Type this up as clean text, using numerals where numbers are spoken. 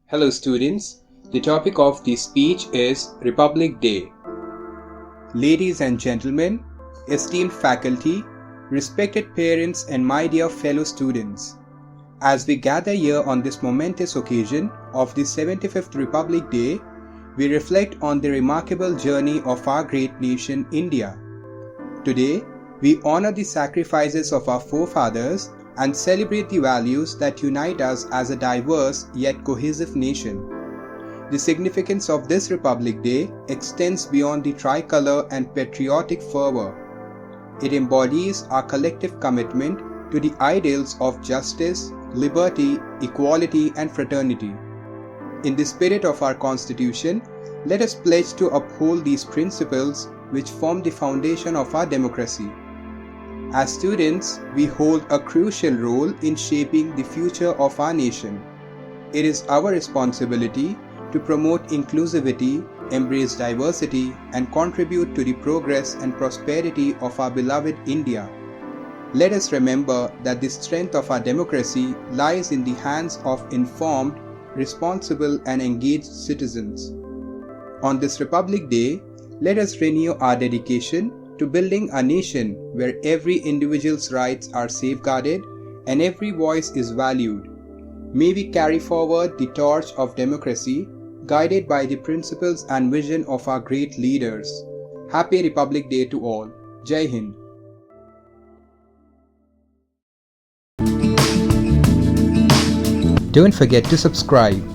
Hello students, the topic of the speech is Republic Day. Ladies and gentlemen, esteemed faculty, respected parents and my dear fellow students, as we gather here on this momentous occasion of the 75th Republic Day, we reflect on the remarkable journey of our great nation India. Today, we honor the sacrifices of our forefathers and celebrate the values that unite us as a diverse yet cohesive nation. The significance of this Republic Day extends beyond the tricolor and patriotic fervor. It embodies our collective commitment to the ideals of justice, liberty, equality, and fraternity. In the spirit of our Constitution, let us pledge to uphold these principles which form the foundation of our democracy. As students, we hold a crucial role in shaping the future of our nation. It is our responsibility to promote inclusivity, embrace diversity, and contribute to the progress and prosperity of our beloved India. Let us remember that the strength of our democracy lies in the hands of informed, responsible, and engaged citizens. On this Republic Day, let us renew our dedication to building a nation where every individual's rights are safeguarded and every voice is valued. May we carry forward the torch of democracy, guided by the principles and vision of our great leaders. Happy Republic Day to all. Jai Hind. Don't forget to subscribe.